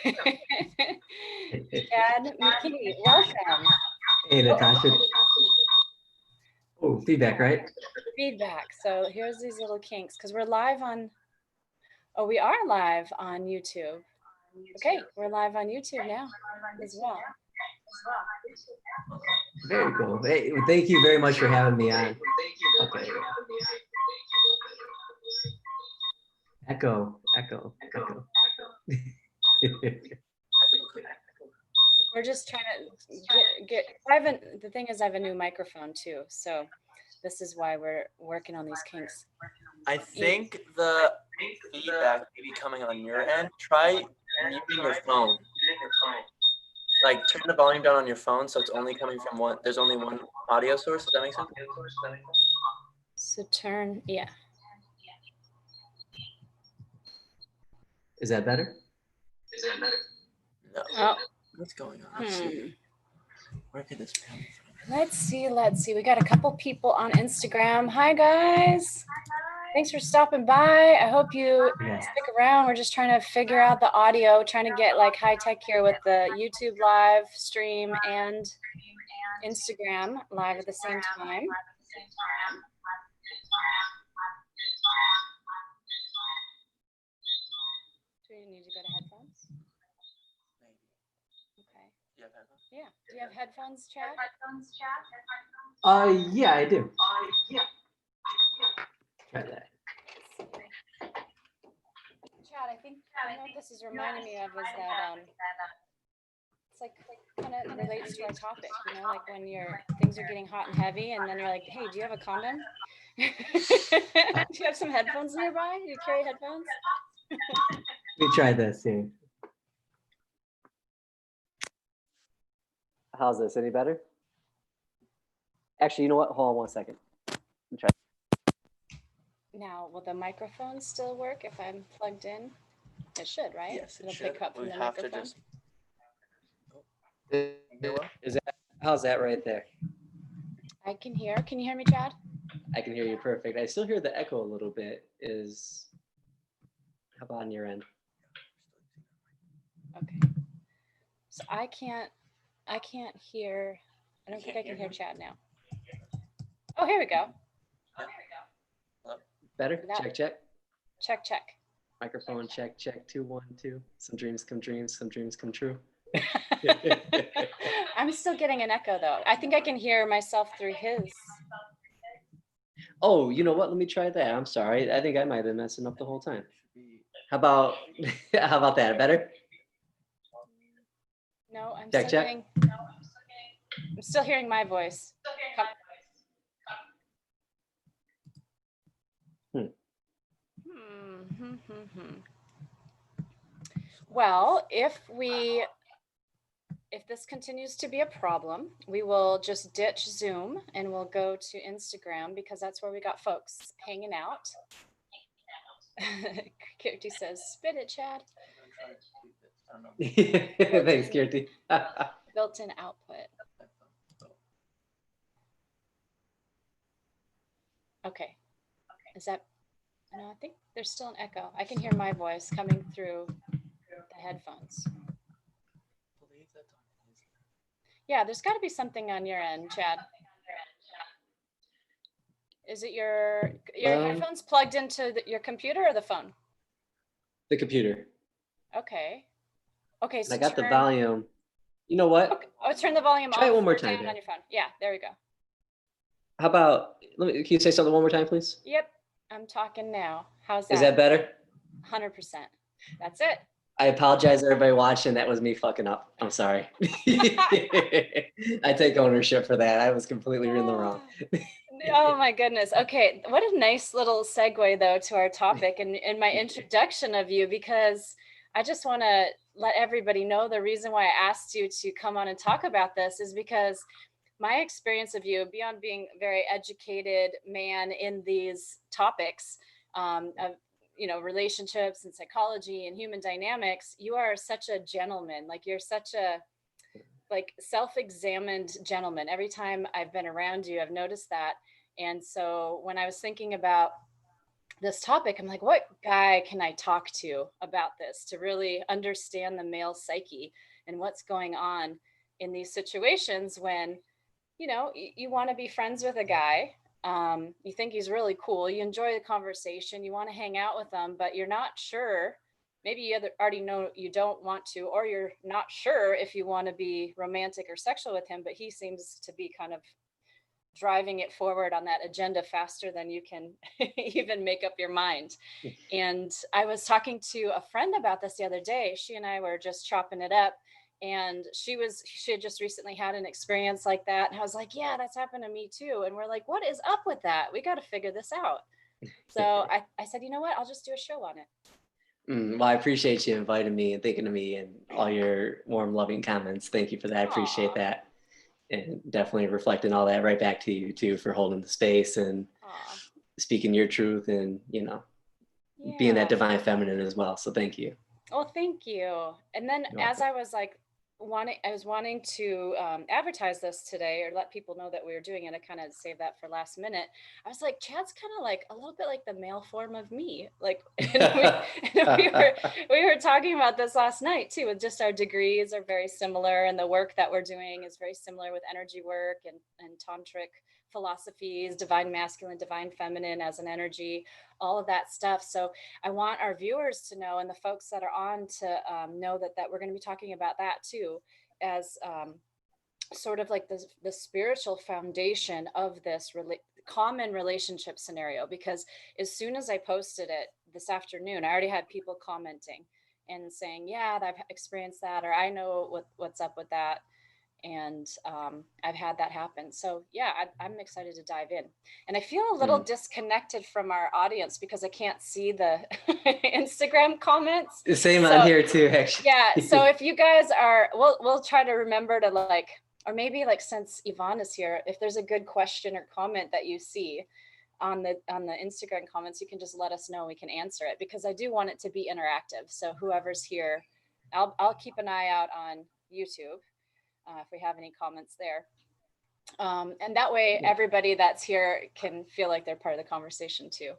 Chad McKee, welcome. Hey, Natasha. Oh, feedback, right? Feedback. So here's these little kinks because we're live on, oh, we are live on YouTube. Okay, we're live on YouTube now as well. Very cool. Hey, thank you very much for having me on. Okay. Echo. We're just trying to get the thing is I have a new microphone too, so this is why we're working on these kinks. I think the feedback may be coming on your end. Try muting your phone. Like turn the volume down on your phone so it's only coming from one. There's only one audio source. Does that make sense? So turn, yeah. Is that better? No. Oh. What's going on? Let's see. Where could this come from? Let's see. We got a couple people on Instagram. Hi guys. Thanks for stopping by. I hope you stick around. We're just trying to figure out the audio, trying to get like high tech here with the YouTube live stream and Instagram live at the same time. Do we need to go to headphones? Okay. Yeah. Do you have headphones, Chad? Yeah, I do. Try that. Chad, I think you know what this is reminding me of is that it's like kind of relates to our topic, you know, like when things are getting hot and heavy, and then you're like, hey, do you have a condom? Do you have some headphones nearby? Do you carry headphones? Let me try this here. How's this? Any better? Actually, you know what? Hold on 1 second. Let me try. Now, will the microphone still work if I'm plugged in? It should, right? Yes, it It'll should. pick up from We the have microphone. to just. Is that? How's that right there? I can hear. Can you hear me, Chad? I can hear you perfect. I still hear the echo a little bit. How about on your end? Okay. So I can't hear. I don't think I can hear Chad now. Oh, here we go. Better? Check. Check. Microphone check. 2 1 2. Some dreams come true. I'm still getting an echo though. I think I can hear myself through his. Oh, you know what? Let me try that. I'm sorry. I think I might have been messing up the whole time. How about that? Better? No, I'm check. I'm still hearing my voice. Well, if this continues to be a problem, we will just ditch Zoom and we'll go to Instagram because that's where we got folks hanging out. Kirti says, spit it, Chad. Thanks, Kirti. Built-in output. Okay. Is that, no, I think there's still an echo. I can hear my voice coming through the headphones. Yeah, there's got to be something on your end, Chad. Is it your headphones plugged into your computer or the phone? The computer. Okay. Okay. So I got the volume. You know what? Okay. Oh, turn the volume off. Try it one more time on your phone. Yeah, there we go. How about, can you say something one more time, please? Yep, I'm talking now. How's that? Is that better? 100%. That's it. I apologize, everybody watching. That was me fucking up. I'm sorry. I take ownership for that. I was completely in the wrong. Oh my goodness. Okay, what a nice little segue though to our topic and my introduction of you, because I just want to let everybody know the reason why I asked you to come on and talk about this is because my experience of you, beyond being a very educated man in these topics of relationships and psychology and human dynamics, you are such a gentleman. Like you're such a self-examined gentleman. Every time I've been around you, I've noticed that. And so when I was thinking about this topic, I'm like, what guy can I talk to about this to really understand the male psyche and what's going on in these situations when, you want to be friends with a guy. You think he's really cool. You enjoy the conversation. You want to hang out with him, but you're not sure. Maybe you already know you don't want to, or you're not sure if you want to be romantic or sexual with him, but he seems to be kind of driving it forward on that agenda faster than you can even make up your mind. And I was talking to a friend about this the other day. She and I were just chopping it up. And she had just recently had an experience like that. And I was like, yeah, that's happened to me too. And we're like, what is up with that? We got to figure this out. So I said, you know what? I'll just do a show on it. Well, I appreciate you inviting me and thinking of me and all your warm, loving comments. Thank you for that. I appreciate Aw. that. And definitely reflecting all that right back to you too for holding the space and Aw. speaking your truth and, being that Yeah. divine feminine as well. So thank you. Well, thank you. And then You're as welcome. I was like I was wanting to advertise this today or let people know that we were doing it. I kind of saved that for last minute. I was like, Chad's kind of like a little bit like the male form of me. Like, and we were talking about this last night too, with just our degrees are very similar, and the work that we're doing is very similar with energy work and tantric philosophies, divine masculine, divine feminine as an energy, all of that stuff. So I want our viewers to know, and the folks that are on to know that we're going to be talking about that too, as sort of like the spiritual foundation of this common relationship scenario. Because as soon as I posted it this afternoon, I already had people commenting and saying, yeah, I've experienced that, or I know what's up with that. And I've had that happen. So yeah, I'm excited to dive in. And I feel a little disconnected from our audience because I can't see the Instagram comments. Same So on here too, actually. yeah, so if you guys are, we'll try to remember to like, or maybe like since Yvonne is here, if there's a good question or comment that you see on the Instagram comments, you can just let us know. We can answer it because I do want it to be interactive. So whoever's here, I'll keep an eye out on YouTube if we have any comments there. And that way, everybody that's here can feel like they're part of the conversation too.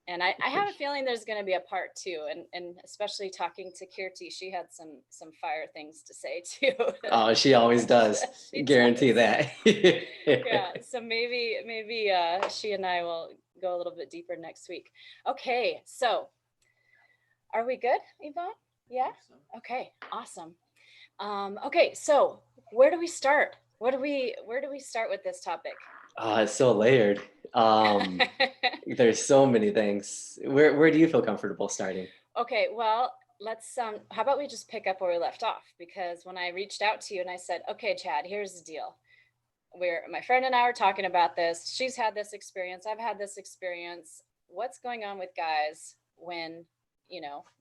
And I have a feeling there's going to be a part two, and especially talking to Kirti, she had some fire things to say too. Oh, she always does. She Guarantee does. that. Yeah, so maybe she and I will go a little bit deeper next week. Okay, so are we good, Yvonne? Yeah. Okay, awesome. Okay, so where do we start? Where do we start with this topic? Oh, it's so layered. There's so many things. Where do you feel comfortable starting? Okay, well, let's how about we just pick up where we left off? Because when I reached out to you and I said, okay, Chad, here's the deal. My friend and I were talking about this. She's had this experience. I've had this experience. What's going on with guys when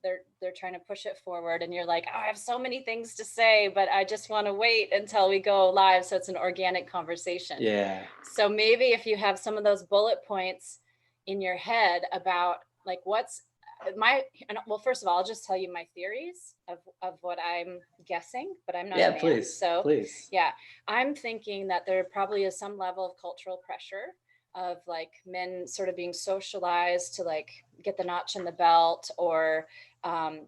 they're trying to push it forward, and you're like, oh, I have so many things to say, but I just want to wait until we go live so it's an organic conversation. Yeah. So maybe if you have some of those bullet points in your head about like what's well, first of all, I'll just tell you my theories of what I'm guessing, but I'm not a man. Please. So please. yeah, I'm thinking that there probably is some level of cultural pressure of like men sort of being socialized to like get the notch in the belt, or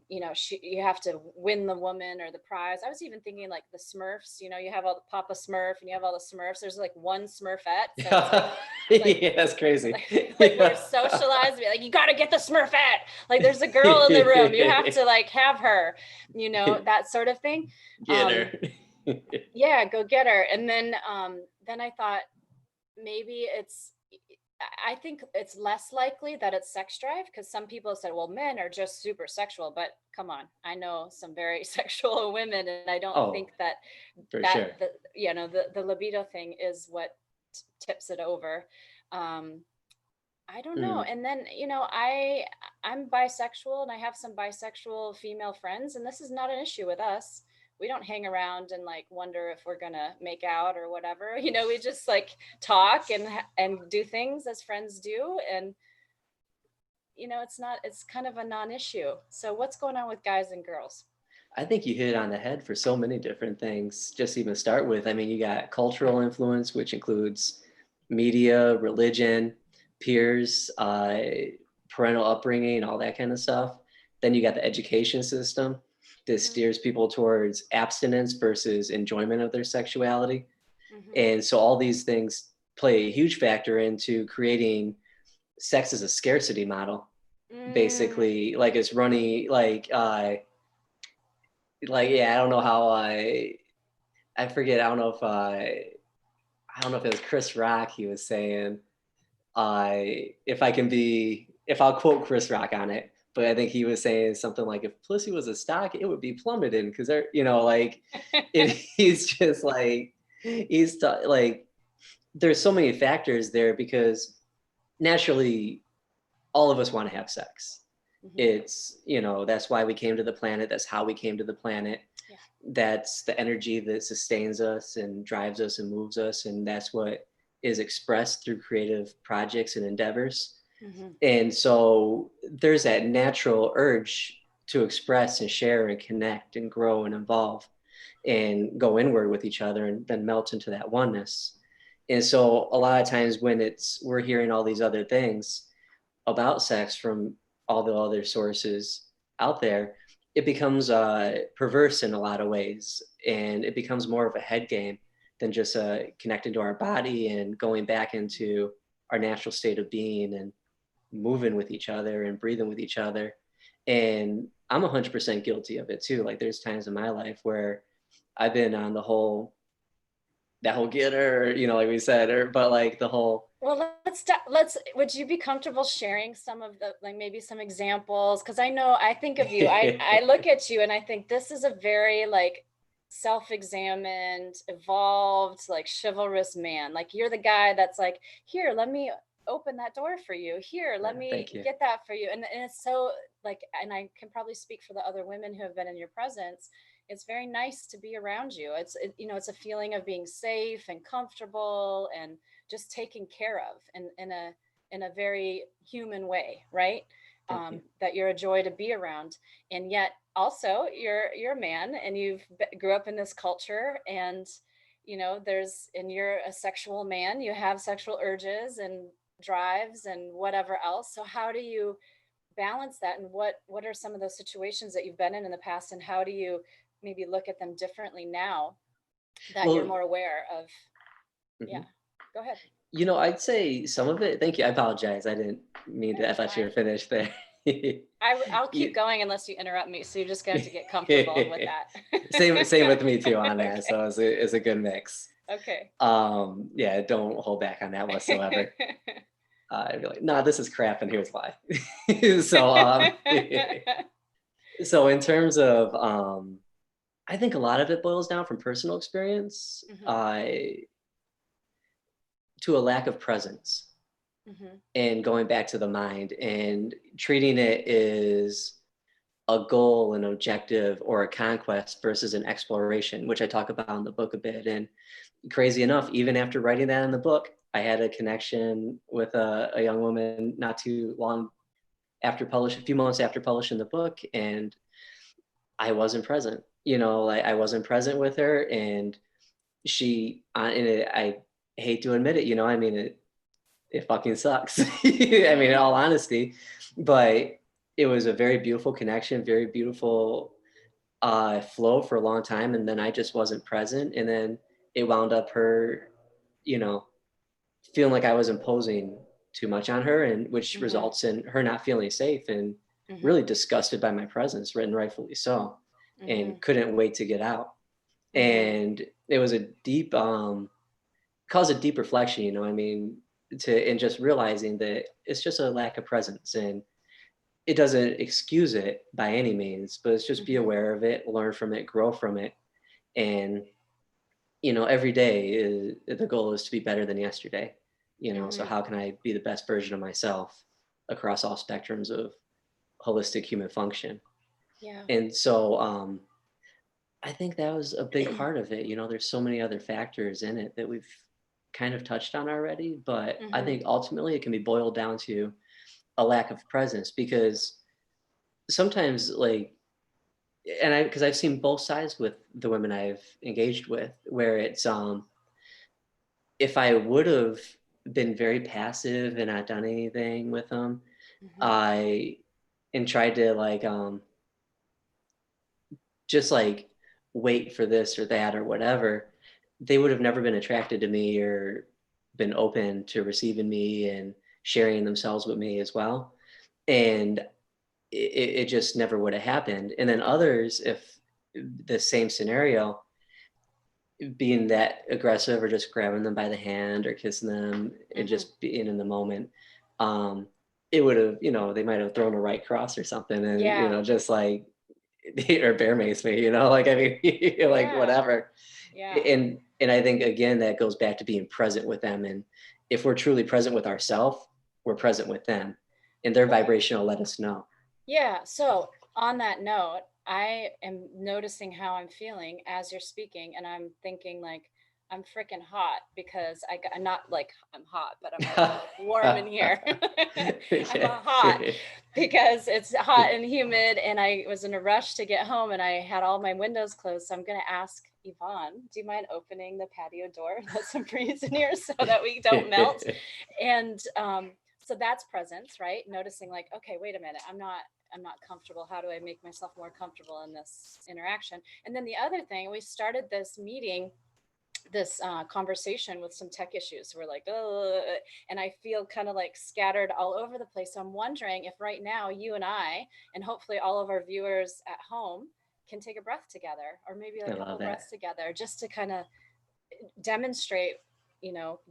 you have to win the woman or the prize. I was even thinking like the Smurfs, you have all the Papa Smurf and you have all the Smurfs. There's like one Smurfette. So yeah, that's crazy. Like we're socialized, like you got to get the Smurfette. Like there's a girl in the room, you have to like have her, that sort of thing. Get her. Yeah, go get her. And then I thought maybe I think it's less likely that it's sex drive, because some people said, well, men are just super sexual, but come on, I know some very sexual women, and I don't think that sure. the libido thing is what tips it over. I don't know. And then, I'm bisexual and I have some bisexual female friends, and this is not an issue with us. We don't hang around and like wonder if we're gonna make out or whatever. We just like talk and do things as friends do. And it's kind of a non-issue. So what's going on with guys and girls? I think you hit it on the head for so many different things. Just even start with, I mean, you got cultural influence, which includes media, religion, peers, parental upbringing, all that kind of stuff. Then you got the education system that Mhm. steers people towards abstinence versus enjoyment of their sexuality. Mhm. And so all these things play a huge factor into creating sex as a scarcity model. Mm. Basically, like it's running like yeah, I don't know how I forget. I don't know if it was Chris Rock. He was saying, if I can be, if I'll quote Chris Rock on it, but I think he was saying something like, if pussy was a stock, it would be plummeting because they're, like, he's just like, like, there's so many factors there because naturally all of us want to have sex. Mhm. It's, that's why we came to the planet. That's how we came to the planet. Yeah. That's the energy that sustains us and drives us and moves us. And that's what is expressed through creative projects and endeavors. Mhm. And so there's that natural urge to express and share and connect and grow and evolve and go inward with each other and then melt into that oneness. And so a lot of times when we're hearing all these other things about sex from all the other sources out there, it becomes perverse in a lot of ways, and it becomes more of a head game than just connecting to our body and going back into our natural state of being and moving with each other and breathing with each other. And I'm 100% guilty of it too. Like there's times in my life where I've been on that whole getter, like we said, but like the whole. Well, would you be comfortable sharing some of the, like maybe some examples? Because I think of you, I look at you and I think this is a very like self-examined, evolved, like chivalrous man. Like you're the guy that's like, here, let me open that door for you. Here, let Thank me you. get that for you. And it's so like, and I can probably speak for the other women who have been in your presence. It's very nice to be around you. It's a feeling of being safe and comfortable and just taken care of in a very human way, right? Thank you. That you're a joy to be around, and yet also you're a man, and grew up in this culture, and and you're a sexual man. You have sexual urges and drives and whatever else. So how do you balance that, and what are some of those situations that you've been in the past, and how do you maybe look at them differently now that you're Well, more aware of? Yeah, mhm. go ahead. I'd say some of it. Thank you. I apologize. I didn't mean to. I That's thought you fine. were finished there. I'll keep You- going unless you interrupt me. So you're just going to get comfortable with same with me too that. on that. Okay. So it's a good mix. Okay. Yeah, don't hold back on that whatsoever. I'd be like, nah, this is crap, and here's why. so so in terms of I think a lot of it boils down from personal experience Mhm. to a lack of presence Mhm. and going back to the mind and treating it as a goal, an objective, or a conquest versus an exploration, which I talk about in the book a bit. And crazy enough, even after writing that in the book, I had a connection with a young woman not too long after a few months after publishing the book, and I wasn't present. Like I wasn't present with her, and I hate to admit it. I mean, it fucking sucks. I mean, in Mhm. all honesty, but it was a very beautiful connection, very beautiful flow for a long time, and then I just wasn't present, and then it wound up her, you know, feeling like I was imposing too much on her, and which Mhm. results in her not feeling safe and Mhm. really disgusted by my presence, and rightfully so, and Mhm. couldn't wait to get out. Mhm. And it was a deep, caused a deep reflection. I mean, and just realizing that it's just a lack of presence, and it doesn't excuse it by any means, but it's just be Mhm. aware of it, learn from it, grow from it, and every day the goal is to be better than yesterday. So Mhm. how can I be the best version of myself across all spectrums of holistic human function? Yeah. And so I think that was a big part of it. There's so many other factors in it that we've kind of touched on already, but I Mhm. think ultimately it can be boiled down to a lack of presence because sometimes like and I because I've seen both sides with the women I've engaged with where it's if I would have been very passive and not done anything with them, I and tried to like just like wait for this or that or whatever, they would have never been attracted to me or been open to receiving me and sharing themselves with me as well. And it just never would have happened. And then others, if the same scenario, being that aggressive or just grabbing them by the hand or kissing them and just being in the moment, um, it would have, they might have thrown a right cross or something and, Yeah. just like, or bear mace me, like, I mean, like Yeah. whatever. Yeah. And I think, again, that goes back to being present with them. And if we're truly present with ourselves, we're present with them and their Well, vibration will let us know. yeah. So on that note, I am noticing how I'm feeling as you're speaking, and I'm thinking like I'm freaking hot because I'm not like I'm hot, but I'm like warm in here. I'm Yeah. hot because it's hot and humid, and I was in a rush to get home, and I had all my windows closed. So I'm gonna ask Yvonne, do you mind opening the patio door, let some breeze in here so that we don't melt? And so that's presence, right? Noticing like, okay, wait a minute, I'm not comfortable. How do I make myself more comfortable in this interaction? And then the other thing, we started this meeting, this conversation with some tech issues. We're like, oh, and I feel kind of like scattered all over the place. So I'm wondering if right now you and I, and hopefully all of our viewers at home, can take a breath together, or maybe I like a couple love that. breaths together, just to kind of demonstrate, you know,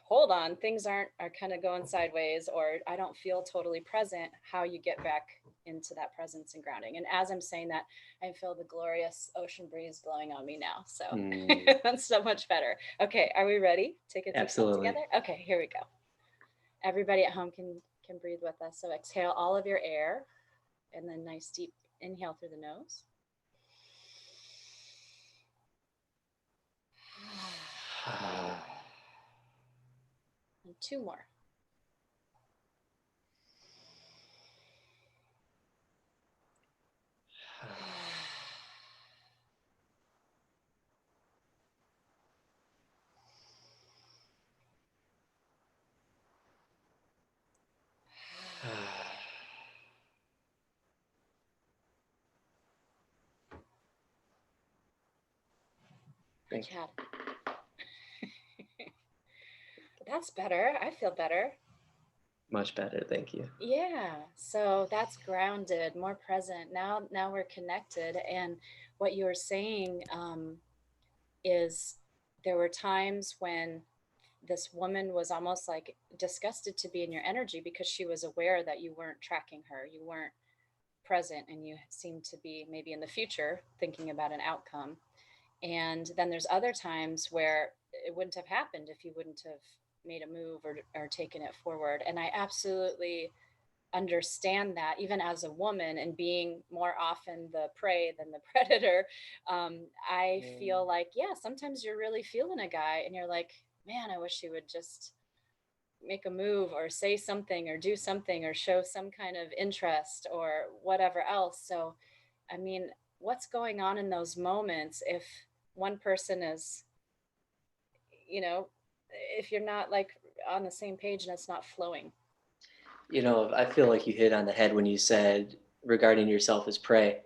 hold on, things are kind of going sideways, or I don't feel totally present, how you get back into that presence and grounding. And as I'm saying that, I feel the glorious ocean breeze blowing on me now. So that's so much better. Okay, are we ready? Take a deep breath Absolutely. together. Okay, here we go. Everybody at home can breathe with us. So exhale all of your air, and then nice deep inhale through the nose. And two more. Thank you. That's better. I feel better. Much better. Thank you. Yeah. So that's grounded, more present. Now we're connected. And what you were saying is there were times when this woman was almost like disgusted to be in your energy because she was aware that you weren't tracking her. You weren't present, and you seemed to be maybe in the future thinking about an outcome. And then there's other times where it wouldn't have happened if you wouldn't have made a move or taken it forward. And I absolutely understand that, even as a woman and being more often the prey than the predator. I feel like, yeah, sometimes you're really feeling a guy and you're like, man, I wish he would just make a move or say something or do something or show some kind of interest or whatever else. So, I mean, what's going on in those moments if one person is, you know, if you're not like on the same page and it's not flowing? I feel like you hit on the head when you said regarding yourself as prey.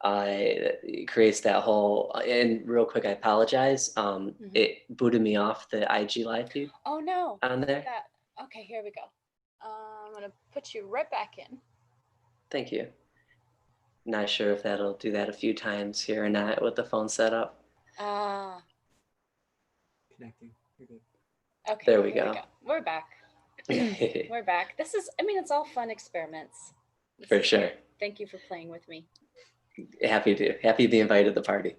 It creates that whole, and real quick, I apologize. It booted me off the IG live feed. Oh no. On there. Okay, here we go. I'm gonna put you right back in. Thank you. Not sure if that'll do that a few times here or not with the phone setup. Connecting. You're good. Okay. There we go. We're back. We're back. It's all fun experiments. For sure. Thank you for playing with me. Happy to be invited to the party.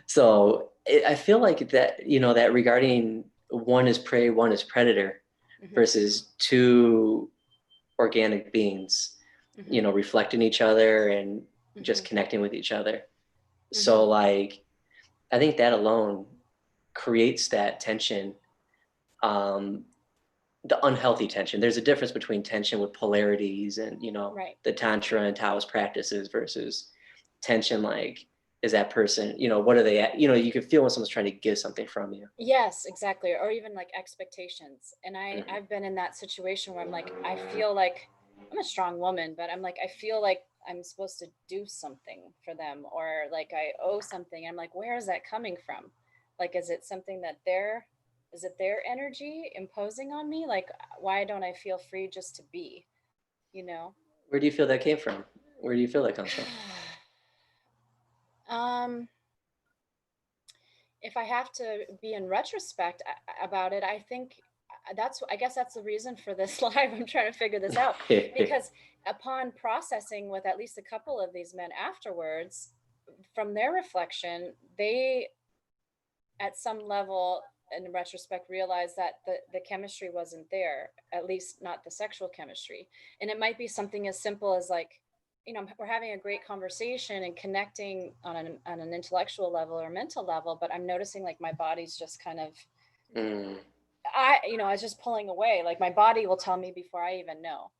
So I feel like that, that regarding one is prey, one is predator versus two organic beings, reflecting each other and just connecting with each other. So like, I think that alone creates that tension, the unhealthy tension. There's a difference between tension with polarities and, Right. the Tantra and Taoist practices versus tension like is that person, what are they at? You can feel when someone's trying to give something from you. Yes, exactly. Or even like expectations. And Mhm. I've been in that situation where I'm like, I feel like I'm a strong woman, but I'm like, I feel like I'm supposed to do something for them, or like I owe something. I'm like, where is that coming from? Like, is it something that is it their energy imposing on me? Like, why don't I feel free just to be, you know? Where do you feel that came from? Where do you feel that comes from? um, if I have to be in retrospect about it, I think I guess that's the reason for this live. I'm trying to figure this out because upon processing with at least a couple of these men afterwards, from their reflection, they at some level in retrospect realized that the chemistry wasn't there, at least not the sexual chemistry. And it might be something as simple as like, we're having a great conversation and connecting on an intellectual level or mental level, but I'm noticing like my body's just kind of, Mm, I was just pulling away. Like my body will tell me before I even know.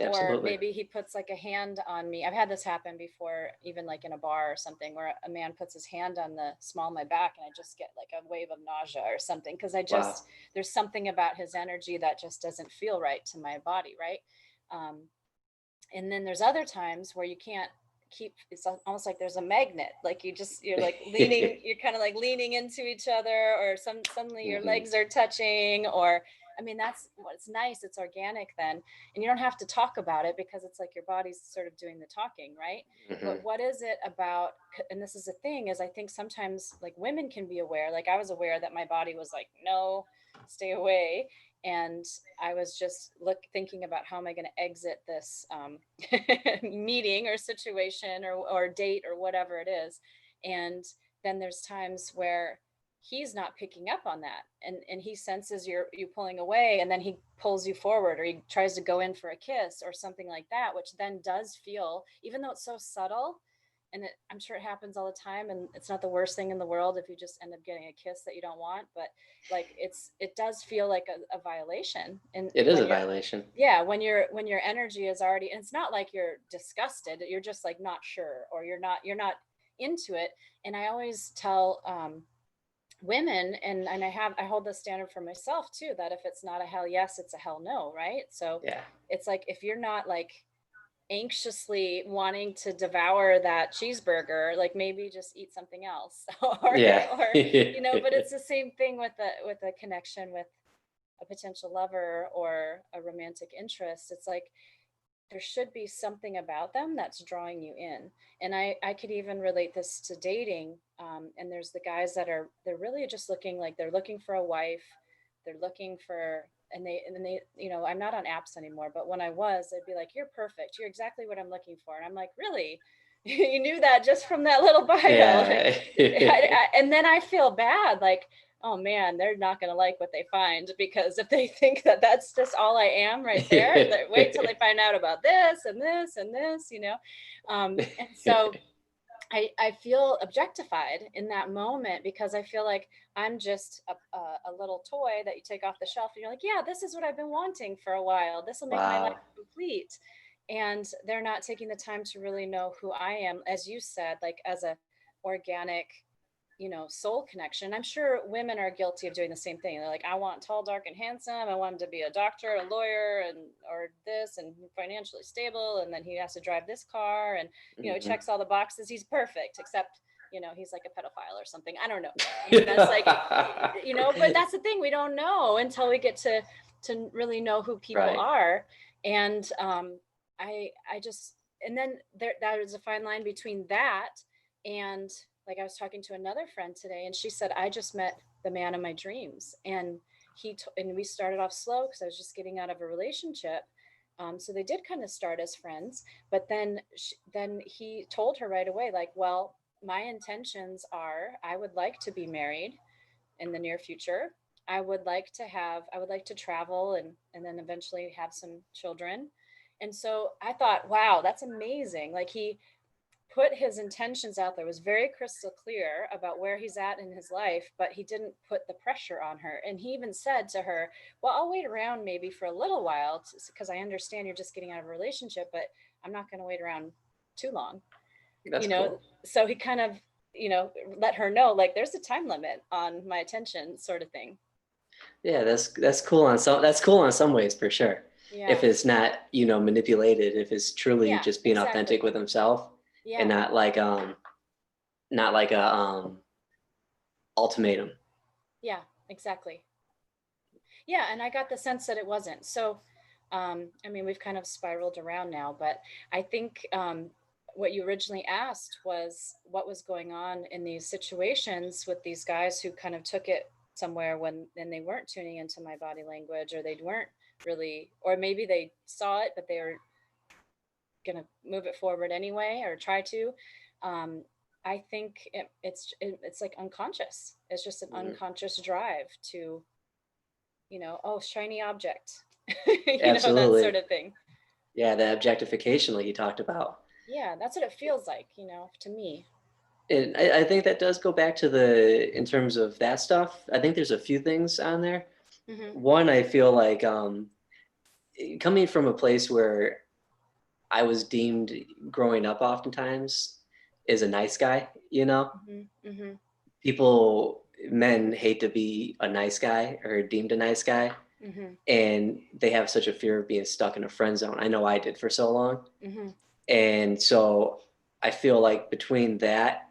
Or absolutely. maybe he puts like a hand on me. I've had this happen before, even like in a bar or something, where a man puts his hand on the small of my back and I just get like a wave of nausea or something. Cause Wow. there's something about his energy that just doesn't feel right to my body. Right. Um, and then there's other times where you can't keep, it's almost like there's a magnet, like you're like leaning, you're kind of like leaning into each other, or suddenly your Hmm. legs are touching, or I mean, that's what's nice, it's organic then, and you don't have to talk about it because it's like your body's sort of doing the talking, right? Hmm. But what is it about, and this is the thing, is I think sometimes like women can be aware, like I was aware that my body was like, no, stay away. And I was just thinking about how am I going to exit this meeting or situation or date or whatever it is. And then there's times where he's not picking up on that, and he senses you pulling away, and then he pulls you forward, or he tries to go in for a kiss or something like that, which then does feel, even though it's so subtle, and I'm sure it happens all the time, and it's not the worst thing in the world if you just end up getting a kiss that you don't want, but like it does feel like a violation. And It is when a you're, violation. yeah, when your energy is already, and it's not like you're disgusted, you're just like not sure, or you're not into it. And I always tell women, and I hold the standard for myself too, that if it's not a hell yes, it's a hell no, right? So Yeah. it's like if you're not like anxiously wanting to devour that cheeseburger, like maybe just eat something else. Yeah. But it's the same thing with a connection with a potential lover or a romantic interest. It's like there should be something about them that's drawing you in. And I could even relate this to dating. And there's the guys they're really just looking, like they're looking for a wife, they're looking for, and then they, I'm not on apps anymore, but when I was, they'd be like, you're perfect, you're exactly what I'm looking for. And I'm like, really? You knew that just from that little bio? Yeah. And then I feel bad, like, oh man, they're not going to like what they find, because if they think that that's just all I am right there, wait till they find out about this and this and this. And so I feel objectified in that moment, because I feel like I'm just a little toy that you take off the shelf and you're like, yeah, this is what I've been wanting for a while. This will make my life Wow. complete. And they're not taking the time to really know who I am, as you said, like as a organic, soul connection. I'm sure women are guilty of doing the same thing. They're like, I want tall, dark, and handsome. I want him to be a doctor, a lawyer, and or this, and financially stable. And then he has to drive this car, and he Hmm. checks all the boxes. He's perfect, except he's like a pedophile or something. I don't know. I mean, that's like, but that's the thing. We don't know until we get to really know who people Right. are. And I just, and then there is a fine line between that and, like, I was talking to another friend today, and she said, I just met the man of my dreams. And and we started off slow because I was just getting out of a relationship. So they did kind of start as friends, but then he told her right away, like, well, my intentions are, I would like to be married in the near future. I would like to travel, and then eventually have some children. And so I thought, wow, that's amazing. Like, he put his intentions out there, was very crystal clear about where he's at in his life, but he didn't put the pressure on her. And he even said to her, well, I'll wait around maybe for a little while, because I understand you're just getting out of a relationship, but I'm not going to wait around too long, you That's know cool. so he kind of let her know, like, there's a time limit on my attention, sort of thing. Yeah, that's cool on some ways for sure. If Yeah. it's not, manipulated, if it's truly Yeah, just being authentic exactly. with himself and Yeah. not like a ultimatum. Yeah, exactly. Yeah, and I got the sense that it wasn't. So, I mean, we've kind of spiraled around now, but I think what you originally asked was what was going on in these situations with these guys who kind of took it somewhere when then they weren't tuning into my body language, or they weren't really, or maybe they saw it, but they were going to move it forward anyway, or try to. Um, I think it's like unconscious. It's just an Mm, unconscious drive to, oh, shiny object, that sort absolutely. of thing. Yeah, the objectification like you talked about. Yeah, that's what it feels like, to me. And I think that does go back to in terms of that stuff. I think there's a few things on there. Hmm. One, I feel like coming from a place where I was deemed growing up oftentimes as a nice guy, Hmm. Hmm. men hate to be a nice guy or deemed a nice guy, Hmm. and they have such a fear of being stuck in a friend zone. I know I did for so long. Hmm. And so I feel like between that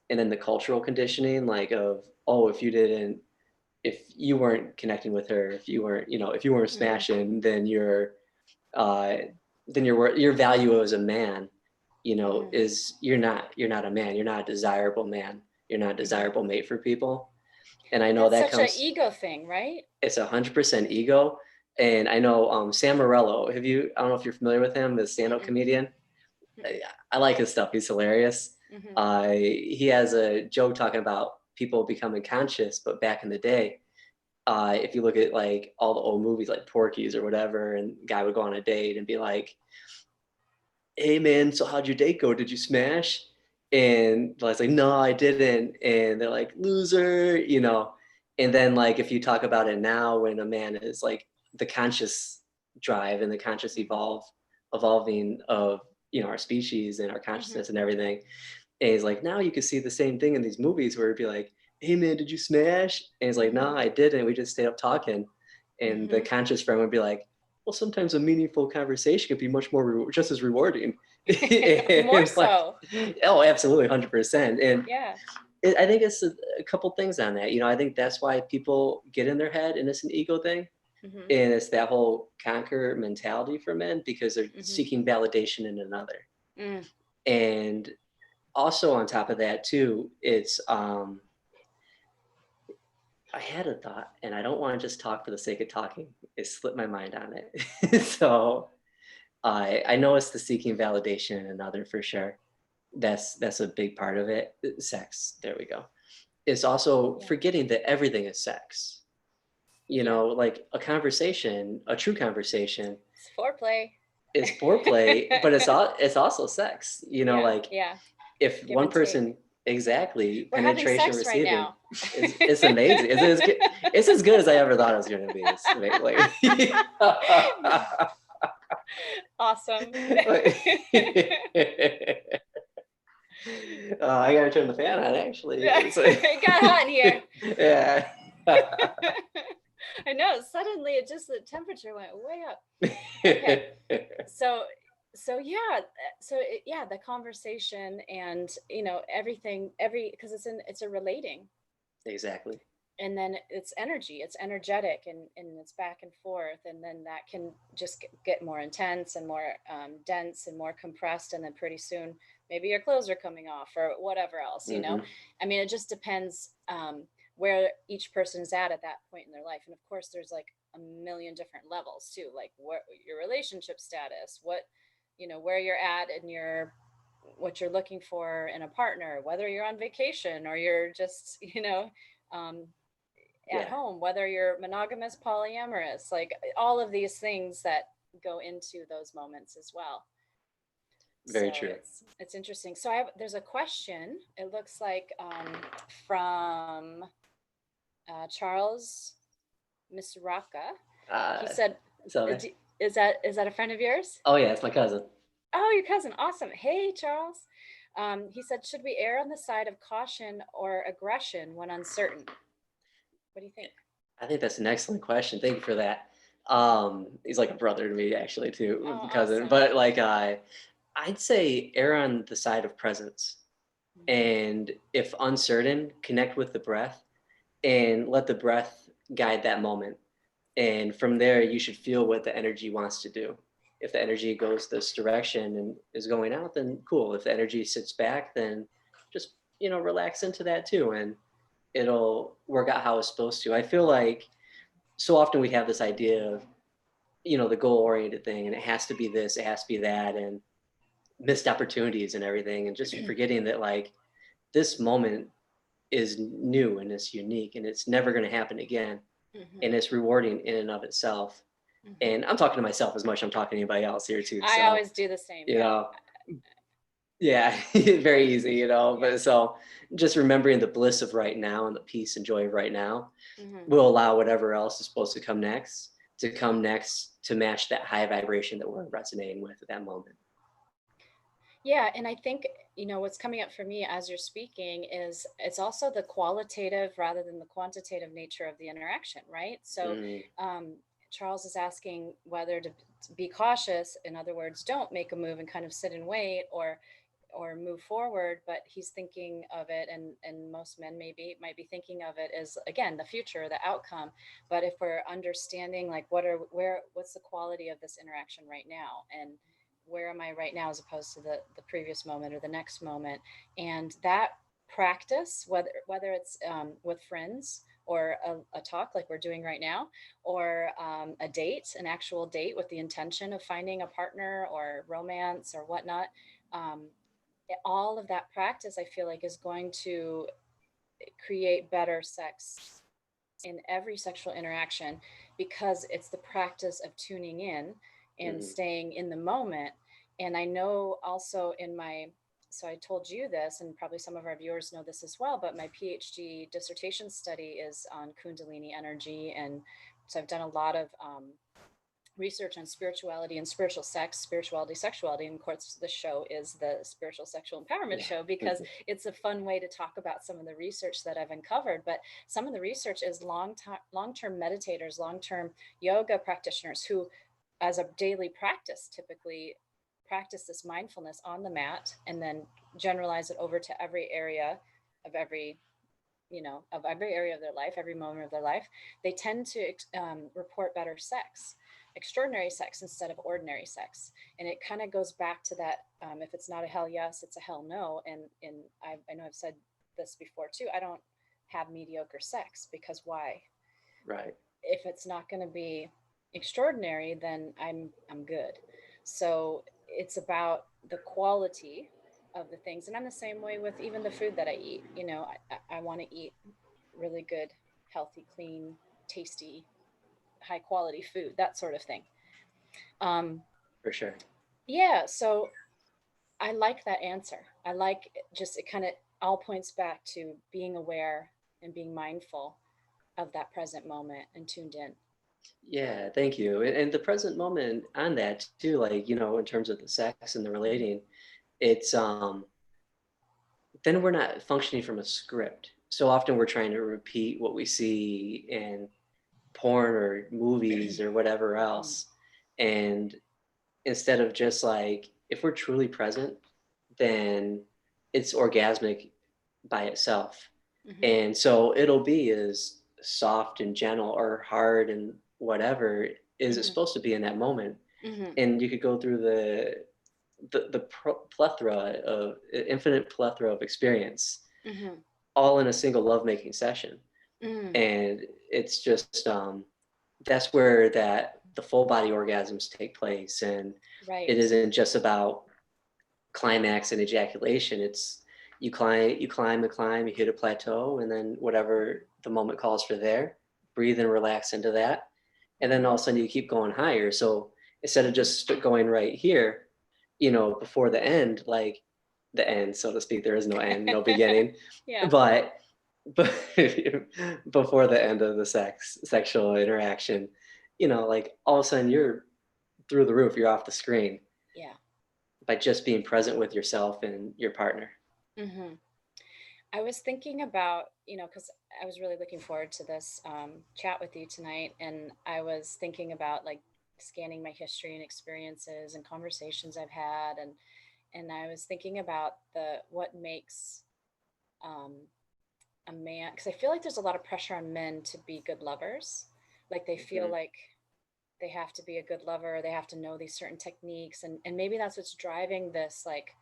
and then the cultural conditioning, like of, oh, if you weren't connecting with her, if you weren't Hmm. smashing, uh, then your value as a man, Hmm. is you're not a man. You're not a desirable man. You're not a Hmm. desirable mate for people. And I know That's that such a comes, ego thing, right? it's 100% ego. And I know Sam Morello, I don't know if you're familiar with him, the stand-up Mm-mm. comedian. Mm-mm. I like his stuff. He's hilarious. Hmm. He has a joke talking about people becoming conscious, but back in the day, if you look at like all the old movies like Porky's or whatever, and guy would go on a date and be like, "Hey man, so how'd your date go? Did you smash?" And the guy's like, "No, I didn't." And they're like, "Loser." And then like if you talk about it now, when a man is like the conscious drive and the conscious evolving of our species and our Hmm. consciousness and everything, and he's like, now you can see the same thing in these movies where it'd be like, "Hey man, did you smash?" And he's like, Hmm. "No, I didn't. We just stayed up talking." And the Hmm. conscious friend would be like, "Well, sometimes a meaningful conversation could be much more just as rewarding." More And like, so. oh, absolutely, 100%. And Yeah. I think it's a couple things on that. I think that's why people get in their head, and it's an ego thing, Hmm. and it's that whole conquer mentality for men because they're Hmm. seeking validation in another. Mm. And also on top of that too, it's I had a thought, and I don't want to just talk for the sake of talking. It slipped my mind on it. So I know it's the seeking validation in another for sure. That's a big part of it. Sex. There we go. It's also Yeah. forgetting that everything is sex. Yeah. Like a true conversation It's foreplay. is foreplay, but it's also sex. Yeah. Like Yeah. if Give one and take. person exactly We're having penetration sex right receiving now. it's amazing. It's as good as I ever thought it was going to be. Awesome. I gotta turn the fan on actually. Yeah. It got hot in here. Yeah. I know. Suddenly, the temperature went way up. Okay. So, yeah. Yeah, the conversation and everything, because it's a relating, Exactly. and then it's energy, it's energetic, and it's back and forth, and then that can just get more intense and more dense and more compressed, and then pretty soon maybe your clothes are coming off or whatever else. Hmm. I mean, it just depends where each person is at that point in their life. And of course there's like a million different levels too, like what your relationship status, where you're at in your what you're looking for in a partner, whether you're on vacation or you're just um, at Yeah. home, whether you're monogamous, polyamorous, like all of these things that go into those moments as well. Very So true. it's interesting. So there's a question. It looks like from Charles Misraka. He Uh, said, so, "Is that a friend of yours?" oh yeah, it's my cousin. Oh, your cousin. Awesome. Hey, Charles. He said, should we err on the side of caution or aggression when uncertain? What do you think? I think that's an excellent question. Thank you for that. He's like a brother to me, actually, too, Oh, cousin. awesome. But like, I'd say err on the side of presence. Mhm. And if uncertain, connect with the breath and let the breath guide that moment. And from there, you should feel what the energy wants to do. If the energy goes this direction and is going out, then cool. If the energy sits back, then just, relax into that too. And it'll work out how it's supposed to. I feel like so often we have this idea of, the goal oriented thing, and it has to be this, it has to be that, and missed opportunities and everything. And just forgetting that, like, this moment is new and it's unique and it's never going to happen again. Mhm. And it's rewarding in and of itself. Mhm. And I'm talking to myself as much as I'm talking to anybody else here too. I So, always do the same. you Yeah. know, yeah, very easy, Yeah. but so just remembering the bliss of right now and the peace and joy of right now Mhm. will allow whatever else is supposed to come next to match that high vibration that we're resonating with at that moment. Yeah, and I think, what's coming up for me as you're speaking is it's also the qualitative rather than the quantitative nature of the interaction, right? So, Mm, um, Charles is asking whether to be cautious. In other words, don't make a move and kind of sit and wait, or move forward. But he's thinking of it, and most men maybe might be thinking of it as, again, the future, the outcome. But if we're understanding, like, what's the quality of this interaction right now, and where am I right now as opposed to the previous moment or the next moment, and that practice, whether it's with friends or a talk like we're doing right now, or a date, an actual date with the intention of finding a partner or romance or whatnot. um, all of that practice, I feel like, is going to create better sex in every sexual interaction, because it's the practice of tuning in and mm, staying in the moment. And I know also so I told you this, and probably some of our viewers know this as well, but my PhD dissertation study is on Kundalini energy. And so I've done a lot of research on spirituality and spiritual sex, spirituality, sexuality. And of course, the show is the Spiritual Sexual Empowerment yeah. Show, because it's a fun way to talk about some of the research that I've uncovered. But some of the research is long-term meditators, long-term yoga practitioners who, as a daily practice, typically practice this mindfulness on the mat and then generalize it over to every area of every area of their life, every moment of their life. They tend to report better sex, extraordinary sex instead of ordinary sex. And it kind of goes back to that, if it's not a hell yes, it's a hell no. And I know I've said this before too. I don't have mediocre sex, because why? Right. If it's not going to be extraordinary, then I'm good. So it's about the quality of the things. And I'm the same way with even the food that I eat. I want to eat really good, healthy, clean, tasty, high quality food, that sort of thing. um For sure. yeah, so I like that answer. I like just, it kind of all points back to being aware and being mindful of that present moment and tuned in. Yeah, thank you. And the present moment on that too, like, in terms of the sex and the relating, it's then we're not functioning from a script. So often we're trying to repeat what we see in porn or movies or whatever Mhm. else. And instead of just like, if we're truly present, then it's orgasmic by itself. Mhm. And so it'll be as soft and gentle or hard and whatever is it Mhm. supposed to be in that moment. Mhm. And you could go through the plethora of infinite plethora of experience Mhm. all in a single lovemaking session. Mhm. And it's just that's where that the full body orgasms take place. And it Right. isn't just about climax and ejaculation. It's you climb and climb, you hit a plateau, and then whatever the moment calls for there, breathe and relax into that. And then all Mhm. of a sudden you keep going higher. So instead of just going right here, before the end, like the end, so to speak, there is no end, no beginning. Yeah. But before the end of the sexual interaction, like all of a sudden you're through the roof, you're off the screen. Yeah. by just being present with yourself and your partner. Hmm. I was thinking about, because I was really looking forward to this chat with you tonight. And I was thinking about like scanning my history and experiences and conversations I've had. And I was thinking about what makes um, a man, because I feel like there's a lot of pressure on men to be good lovers. Like they feel Mhm. like they have to be a good lover, they have to know these certain techniques. And maybe that's what's driving this, like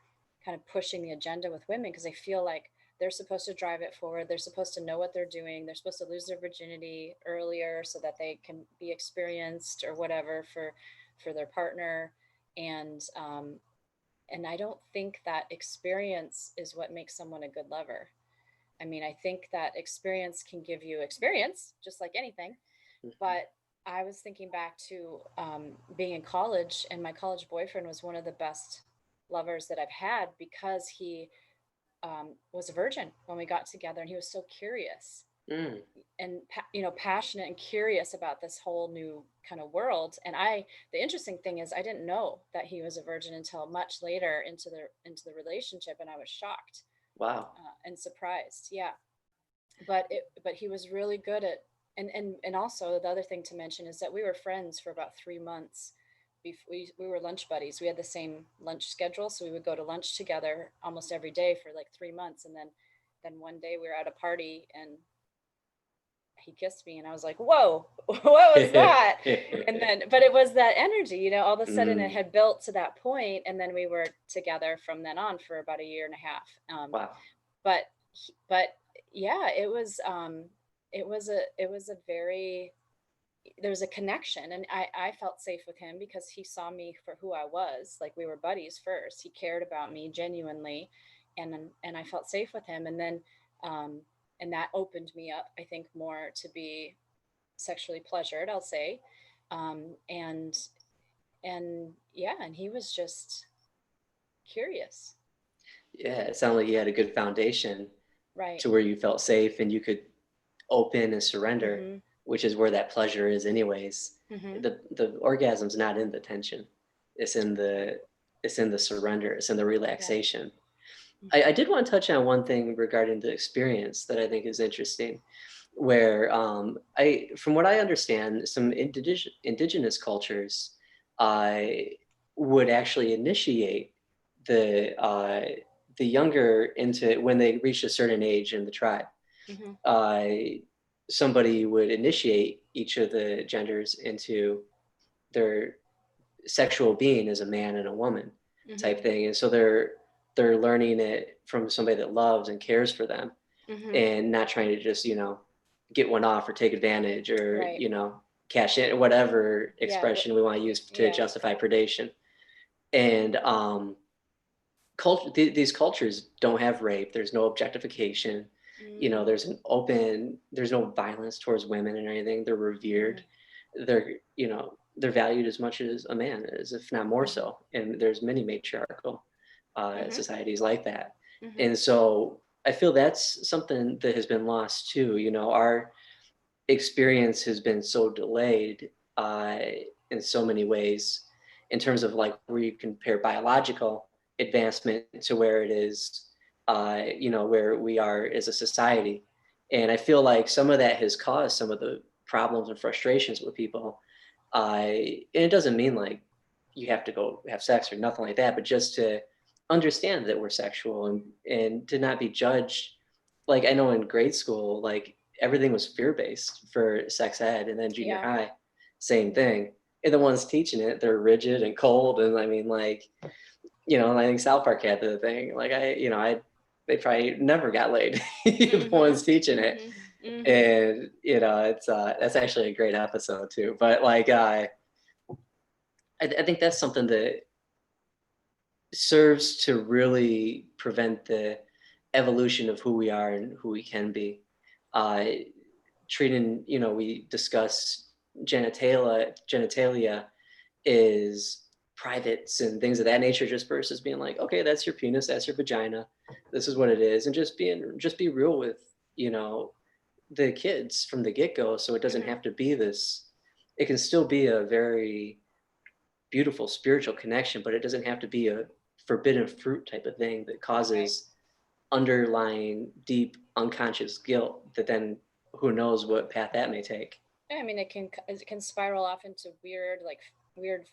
kind of pushing the agenda with women, because they feel like they're supposed to drive it forward. They're supposed to know what they're doing. They're supposed to lose their virginity earlier so that they can be experienced or whatever for their partner. And I don't think that experience is what makes someone a good lover. I mean, I think that experience can give you experience, just like anything. Mhm. But I was thinking back to being in college, and my college boyfriend was one of the best lovers that I've had, because he was a virgin when we got together, and he was so curious Mm. and passionate and curious about this whole new kind of world. And the interesting thing is, I didn't know that he was a virgin until much later into the relationship, and I was shocked Wow. and surprised. Yeah, but he was really good at. And also the other thing to mention is that we were friends for about 3 months. We were lunch buddies. We had the same lunch schedule, so we would go to lunch together almost every day for like 3 months. And then one day we were at a party, and he kissed me, and I was like, whoa, what was that? And then, but it was that energy, all of a sudden it Mm. had built to that point, and then we were together from then on for about a year and a half. Wow. But but yeah, it was a very, there was a connection, and I felt safe with him because he saw me for who I was. Like, we were buddies first. He cared about me genuinely, and I felt safe with him. And then um and that opened me up, I think, more to be sexually pleasured, I'll say. Um and and yeah, and he was just curious. Yeah, it sounded like you had a good foundation Right. to where you felt safe and you could open and surrender, Mhm. which is where that pleasure is anyways. Mhm. The orgasm's not in the tension. It's in the surrender. It's in the Yeah. relaxation. I Mhm. did want to touch on one thing regarding the experience that I think is interesting, where I, from what I understand, some indigenous cultures would actually initiate the younger into when they reach a certain age in the tribe. Mhm. Uh, Somebody would initiate each of the genders into their sexual being as a man and a woman type Mhm. thing, and so they're learning it from somebody that loves and cares for them, Mhm. and not trying to just get one off or take advantage or Right. cash in, whatever Yeah. expression we want to use to Yeah. justify predation. And these cultures don't have rape. There's no objectification. Mm. There's no violence towards women and anything. They're revered. Mhm. They're valued as much as a man is, if not more Mhm. so. And there's many matriarchal Mhm. societies like that. Mhm. And so I feel that's something that has been lost too. Our experience has been so delayed uh, in so many ways, in terms of like where you compare biological advancement to where it is, where we are as a society. And I feel like some of that has caused some of the problems and frustrations with people. And it doesn't mean like you have to go have sex or nothing like that, but just to understand that we're sexual, and to not be judged. Like, I know in grade school, like everything was fear based for sex ed, and then junior Yeah. high, same thing. And the ones teaching it, they're rigid and cold. And I mean, like, and I think South Park had the thing. Like, they probably never got laid, the Mhm. ones teaching it. Mhm. Mhm. And it's that's actually a great episode too. But like, I think that's something that serves to really prevent the evolution of who we are and who we can be. Uh, Treating, we discuss genitalia is privates and things of that nature, just versus being like, okay, that's your penis, that's your vagina, this is what it is, and just be real with the kids from the get-go, so it doesn't Mhm. have to be this. It can still be a very beautiful spiritual connection, but it doesn't have to be a forbidden fruit type of thing that causes underlying deep unconscious guilt that then who knows what path that may take. I mean, it can spiral off into weird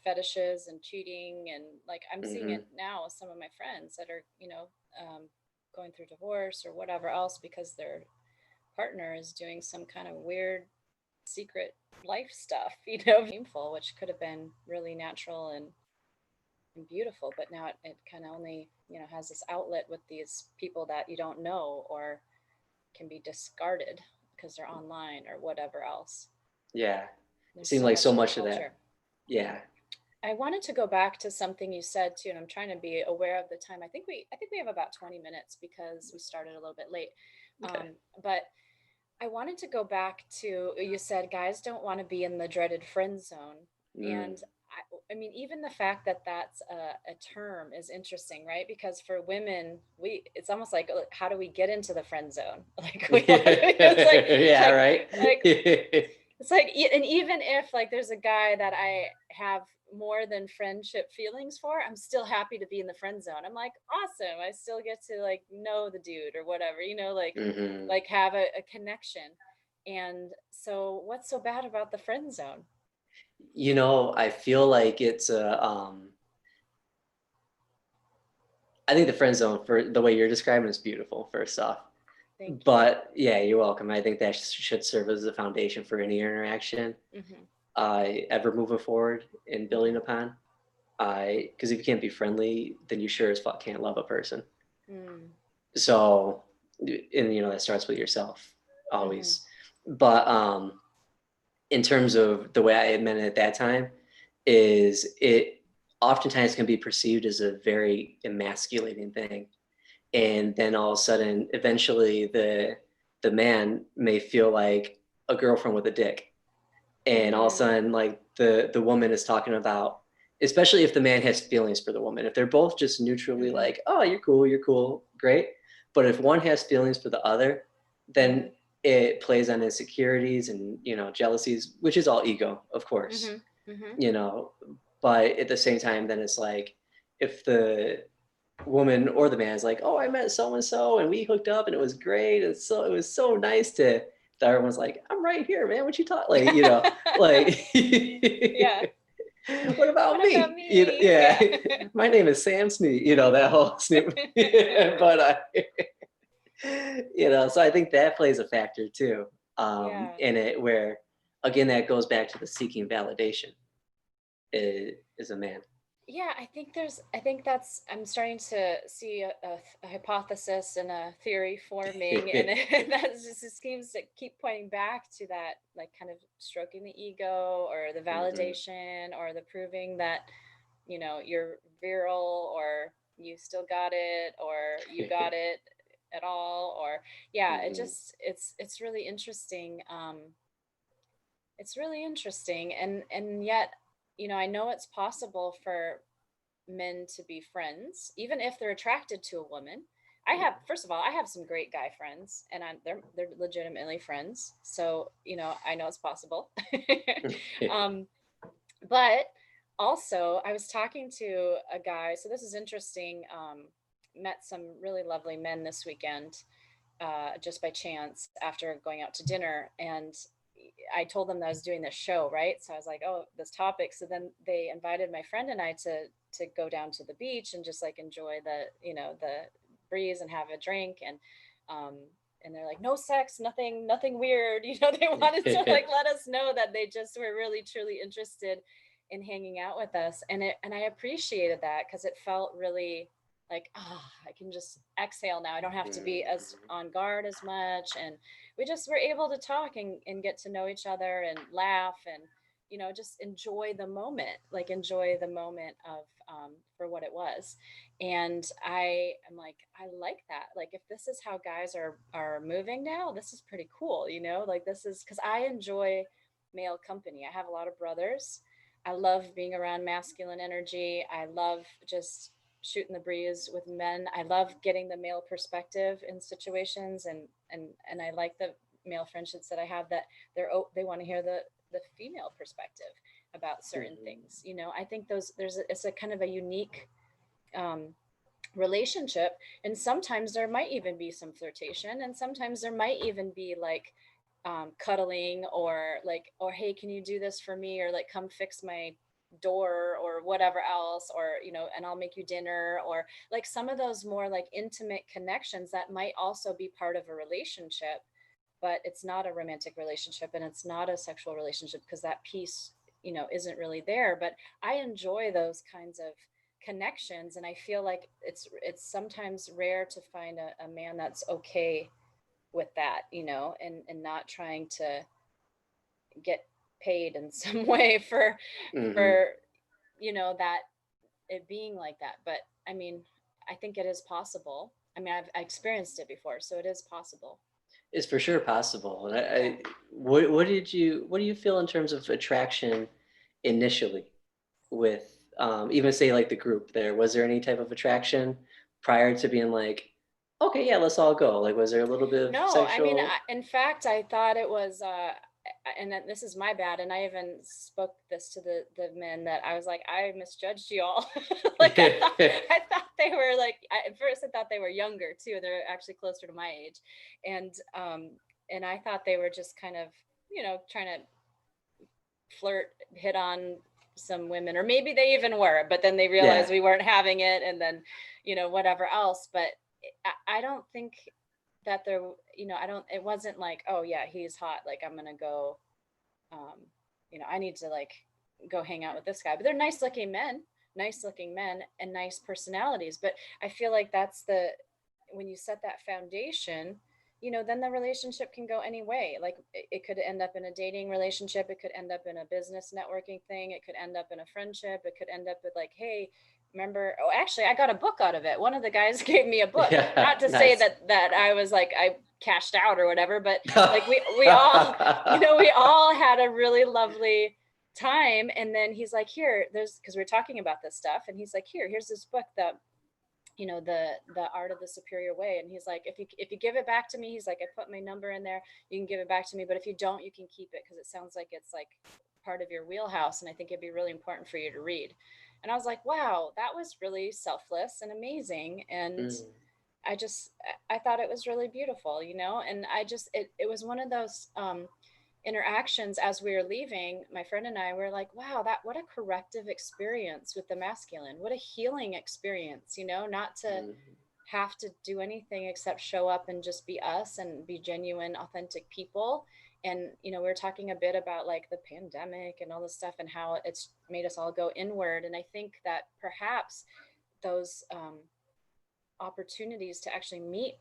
fetishes and cheating, and like I'm seeing it now with some of my friends that are going through divorce or whatever else because their partner is doing some kind of weird secret life stuff, painful, which could have been really natural and beautiful, but now it kind of only has this outlet with these people that you don't know or can be discarded because they're online or whatever else. Yeah, it There's seemed so like much so in the much of that. culture. Yeah. I wanted to go back to something you said too, and I'm trying to be aware of the time. I think we have about 20 minutes because we started a little bit late. Okay. But I wanted to go back to, you said guys don't want to be in the dreaded friend zone. And I mean, even the fact that that's a term is interesting, right? Because for women, it's almost like, how do we get into the friend zone? Like, it's like, yeah, right. it's like, and even if like there's a guy that I have more than friendship feelings for, I'm still happy to be in the friend zone. I'm like, awesome. I still get to like know the dude or whatever, like have a connection. And so what's so bad about the friend zone? I feel like it's I think the friend zone, for the way you're describing, is beautiful, first off. Thank you. But yeah, you're welcome. I think that should serve as the foundation for any interaction ever moving forward and building upon. Because if you can't be friendly, then you sure as fuck can't love a person. So, and that starts with yourself always. But in terms of the way I meant it at that time, is it oftentimes can be perceived as a very emasculating thing. And then all of a sudden, eventually the man may feel like a girlfriend with a dick. And all of a sudden, like the woman is talking about, especially if the man has feelings for the woman, if they're both just neutrally like, oh, you're cool, great. But if one has feelings for the other, then it plays on insecurities and jealousies, which is all ego, of course. But at the same time, then it's like, if the woman or the man is like, oh, I met so and so and we hooked up and it was great, and so it was so nice to, the other one's like, I'm right here, man, what you talk, like, like Yeah. what about me? Yeah. My name is Sam Sneed, that whole Snoop. But so I think that plays a factor too, in it, where again that goes back to the seeking validation is a man. Yeah, I'm starting to see a hypothesis and a theory forming, and that just seems to keep pointing back to that, like kind of stroking the ego or the validation or the proving that, you're virile or you still got it or you got it at all, or it's really interesting. It's really interesting, and yet, I know it's possible for men to be friends, even if they're attracted to a woman. First of all, I have some great guy friends, and they're legitimately friends. So, I know it's possible. But also, I was talking to a guy. So this is interesting. Met some really lovely men this weekend, just by chance after going out to dinner, and I told them that I was doing this show, right? So I was like, oh, this topic. So then they invited my friend and I to go down to the beach and just like enjoy the breeze and have a drink, and they're like, no sex, nothing weird. They wanted to like let us know that they just were really truly interested in hanging out with us, and I appreciated that because it felt really like, I can just exhale now. I don't have to be as on guard as much, and we just were able to talk and get to know each other and laugh and just enjoy the moment, of for what it was. And I am like, I like that. Like, if this is how guys are moving now, this is pretty cool. Like, this is because I enjoy male company. I have a lot of brothers. I love being around masculine energy. I love just shooting the breeze with men. I love getting the male perspective in situations, and I like the male friendships that I have that they want to hear the female perspective about certain things. I think it's a kind of a unique relationship. And sometimes there might even be some flirtation, and sometimes there might even be like cuddling, or like, or hey, can you do this for me, or like come fix my door or whatever else, or and I'll make you dinner, or like some of those more like intimate connections that might also be part of a relationship, but it's not a romantic relationship and it's not a sexual relationship because that piece isn't really there. But I enjoy those kinds of connections, and I feel like it's sometimes rare to find a man that's okay with that, and not trying to get paid in some way Hmm. for that, it being like that. But I mean, I think it is possible. I mean, I experienced it before, so it is possible. It's for sure possible. And Yeah. what do you feel in terms of attraction initially with even say like the group there? Was there any type of attraction prior to being like, okay, yeah, let's all go? Like, was there a little bit of No, I mean, sexual? in fact, I thought it was, and this is my bad. And I even spoke this to the men, that I was like, I misjudged you all. Like I thought they were like, at first I thought they were younger too. They're actually closer to my age, and and I thought they were just kind of, trying to flirt, hit on some women, or maybe they even were, but then they realized Yeah. we weren't having it, and then, whatever else. But I don't think that there, I don't, it wasn't like, oh yeah, he's hot, like I'm gonna go, um, I need to like go hang out with this guy. But they're nice looking men and nice personalities. But I feel like that's when you set that foundation, then the relationship can go any way. Like it could end up in a dating relationship, it could end up in a business networking thing, it could end up in a friendship, it could end up with like, hey, remember, oh, actually I got a book out of it. One of the guys gave me a book. Yeah. Not to say Nice. that I was like, I cashed out or whatever, but like we all, we all had a really lovely time. And then he's like, here, there's, because we're talking about this stuff, and he's like, here's this book that, the art of the superior way. And he's like, if you give it back to me, he's like, I put my number in there, you can give it back to me, but if you don't, you can keep it, because it sounds like it's like part of your wheelhouse, and I think it'd be really important for you to read. And I was like, wow, that was really selfless and amazing. And Mm. I thought it was really beautiful, and it was one of those interactions. As we were leaving, my friend and I were like, wow, that, what a corrective experience with the masculine, what a healing experience, not to Mm. have to do anything except show up and just be us and be genuine, authentic people. And we were talking a bit about like the pandemic and all this stuff, and how it's made us all go inward. And I think that perhaps those opportunities to actually meet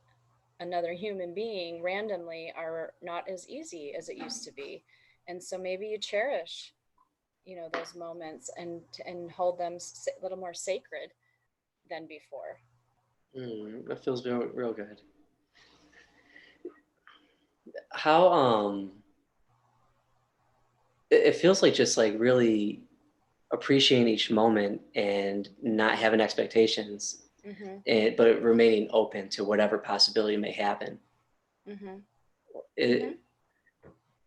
another human being randomly are not as easy as it used to be. And so maybe you cherish, those moments, and hold them a little more sacred than before. That feels real good. How it feels like just like really appreciating each moment and not having expectations, Mm-hmm. and but remaining open to whatever possibility may happen. Mm-hmm. Mm-hmm. It,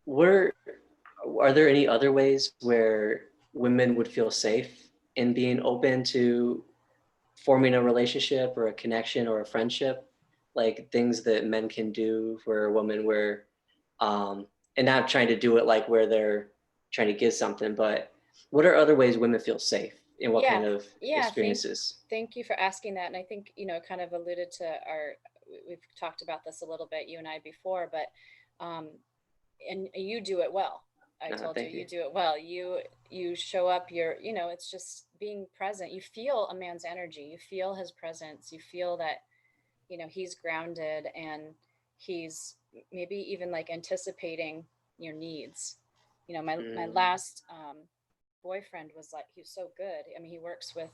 where are there any other ways where women would feel safe in being open to forming a relationship or a connection or a friendship, like things that men can do for a woman where um and not trying to do it like where they're trying to give something, but what are other ways women feel safe and what Yeah. kind of Yeah. experiences? Thank you for asking that. And I think, kind of alluded to we've talked about this a little bit, you and I, before, but, um, and you do it well. I told you, Thank you. you do it well. You show up, it's just being present. You feel a man's energy, you feel his presence, you feel that, he's grounded, and he's maybe even like anticipating your needs. My Mm, last boyfriend was like, he was so good. I mean, he works with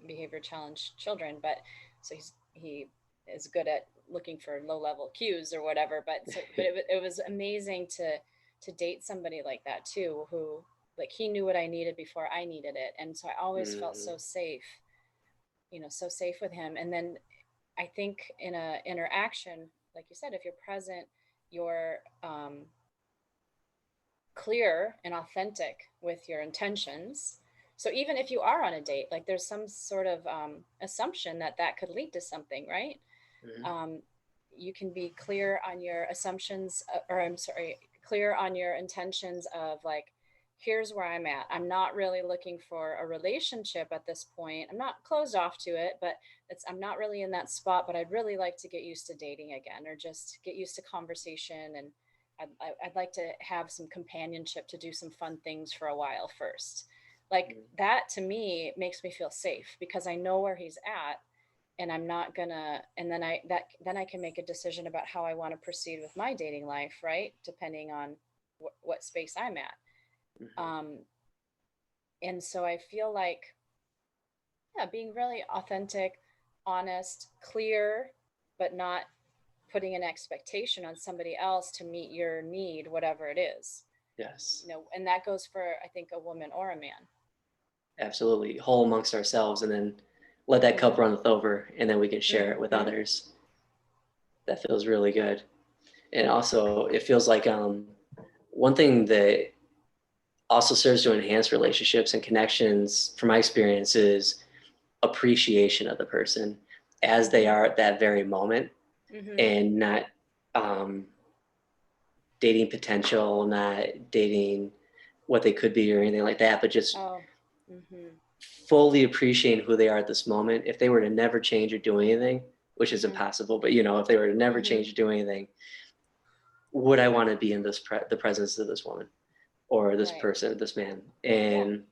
behavior challenged children, but so he is good at looking for low level cues or whatever. But it was amazing to date somebody like that too, who, like, he knew what I needed before I needed it. And so I always felt mm, so safe, so safe with him. And then I think in a interaction, like you said, if you're present, you're clear and authentic with your intentions. So even if you are on a date, like there's some sort of assumption that that could lead to something, right? Mhm. um, you can be clear on your assumptions, or I'm sorry, clear on your intentions of like, here's where I'm at. I'm not really looking for a relationship at this point. I'm not closed off to it, but I'm not really in that spot, but I'd really like to get used to dating again, or just get used to conversation. And I'd like to have some companionship to do some fun things for a while first. Like Mhm. that to me makes me feel safe because I know where he's at, and I'm not gonna, and then I can make a decision about how I want to proceed with my dating life, right? Depending on what space I'm at. Mhm. Um, and so I feel like, yeah, being really authentic, honest, clear, but not putting an expectation on somebody else to meet your need, whatever it is, Yes, and that goes for, I think, a woman or a man. absolutely. Whole amongst ourselves, and then let that Mm-hmm. cup runneth over, and then we can share it with Mm-hmm. others. That feels really good. And also, it feels like one thing that also serves to enhance relationships and connections, from my experience, is appreciation of the person as they Mm-hmm. are at that very moment, Mm-hmm. and not um, dating potential, not dating what they could be or anything like that, but just Oh. Mm-hmm. fully appreciating who they are at this moment. If they were to never change or do anything, which is Mm-hmm. impossible, but if they were to never Mm-hmm. change or do anything, would I want to be in the presence of this woman or this Right. person, this man? Yeah. And